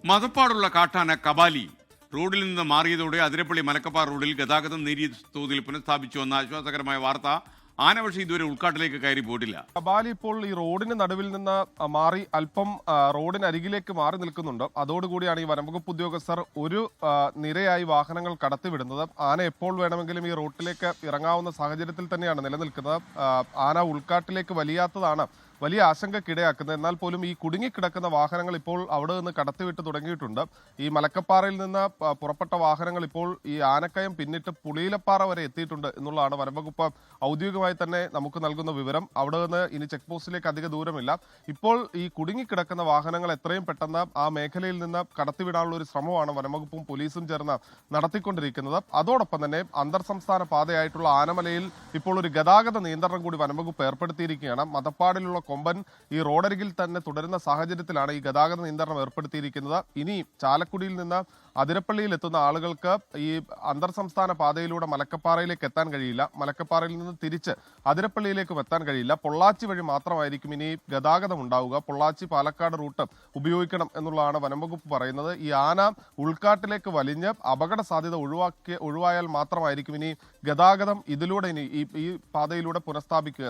മതപ്പാടുള്ള കാട്ടാന കബാലി റോഡിൽ നിന്ന് മാറിയതോടെ അതിരപ്പള്ളി മലക്കപ്പാറ റോഡിൽ ഗതാഗതം നേരിയ തോതിൽ പുനഃസ്ഥാപിച്ചു എന്ന ആശ്വാസകരമായ വാർത്ത. ആന പക്ഷേ ഇതുവരെ ഉൾക്കാട്ടിലേക്ക് കയറി പോയിട്ടില്ല. കബാലി ഇപ്പോൾ ഈ റോഡിന് നടുവിൽ നിന്ന് മാറി അല്പം റോഡിനരികിലേക്ക് മാറി നിൽക്കുന്നുണ്ട്. അതോടുകൂടിയാണ് ഈ വനംവകുപ്പ് ഉദ്യോഗസ്ഥർ ഒരു നിരയായി വാഹനങ്ങൾ കടത്തിവിടുന്നത്. ആന എപ്പോൾ വേണമെങ്കിലും ഈ റോഡിലേക്ക് ഇറങ്ങാവുന്ന സാഹചര്യത്തിൽ തന്നെയാണ് നിലനിൽക്കുന്നത്. ആന ഉൾക്കാട്ടിലേക്ക് വലിയാത്തതാണ് വലിയ ആശങ്കക്കിടയാക്കുന്നത്. എന്നാൽ പോലും ഈ കുടുങ്ങിക്കിടക്കുന്ന വാഹനങ്ങൾ ഇപ്പോൾ അവിടെ നിന്ന് കടത്തിവിട്ട് തുടങ്ങിയിട്ടുണ്ട്. ഈ മലക്കപ്പാറയിൽ നിന്ന് പുറപ്പെട്ട വാഹനങ്ങൾ ഇപ്പോൾ ഈ ആനക്കയം പിന്നിട്ട് പുളിയിലപ്പാറ വരെ എത്തിയിട്ടുണ്ട് എന്നുള്ളതാണ് വനംവകുപ്പ് ഔദ്യോഗികമായി തന്നെ നമുക്ക് നൽകുന്ന വിവരം. അവിടെ നിന്ന് ഇനി ചെക്ക് പോസ്റ്റിലേക്ക് അധിക ദൂരമില്ല. ഇപ്പോൾ ഈ കുടുങ്ങിക്കിടക്കുന്ന വാഹനങ്ങൾ എത്രയും പെട്ടെന്ന് ആ മേഖലയിൽ നിന്ന് കടത്തിവിടാനുള്ള ഒരു ശ്രമമാണ് വനംവകുപ്പും പോലീസും ചേർന്ന് നടത്തിക്കൊണ്ടിരിക്കുന്നത്. അതോടൊപ്പം തന്നെ അന്തർ സംസ്ഥാന പാതയായിട്ടുള്ള ആനമലയിൽ ഇപ്പോൾ ഒരു ഗതാഗത നിയന്ത്രണം കൂടി വനംവകുപ്പ് ഏർപ്പെടുത്തിയിരിക്കുകയാണ്. മതപ്പാടിലുള്ള കൊമ്പൻ ഈ റോഡരികിൽ തന്നെ തുടരുന്ന സാഹചര്യത്തിലാണ് ഈ ഗതാഗത നിയന്ത്രണം ഏർപ്പെടുത്തിയിരിക്കുന്നത്. ഇനി ചാലക്കുടിയിൽ നിന്ന് അതിരപ്പള്ളിയിൽ എത്തുന്ന ആളുകൾക്ക് ഈ അന്തർ സംസ്ഥാന പാതയിലൂടെ മലക്കപ്പാറയിലേക്ക് എത്താൻ കഴിയില്ല. മലക്കപ്പാറയിൽ നിന്ന് തിരിച്ച് അതിരപ്പള്ളിയിലേക്കും എത്താൻ കഴിയില്ല. പൊള്ളാച്ചി വഴി മാത്രമായിരിക്കും ഇനി ഗതാഗതം ഉണ്ടാവുക. പൊള്ളാച്ചി പാലക്കാട് റൂട്ട് ഉപയോഗിക്കണം എന്നുള്ളതാണ് വനംവകുപ്പ് പറയുന്നത്. ഈ ആന ഉൾക്കാട്ടിലേക്ക് വലിഞ്ഞ് അപകട സാധ്യത ഒഴിവായാൽ മാത്രമായിരിക്കും ഇനി ഗതാഗതം ഇതിലൂടെ ഈ പാതയിലൂടെ പുനഃസ്ഥാപിക്കുക.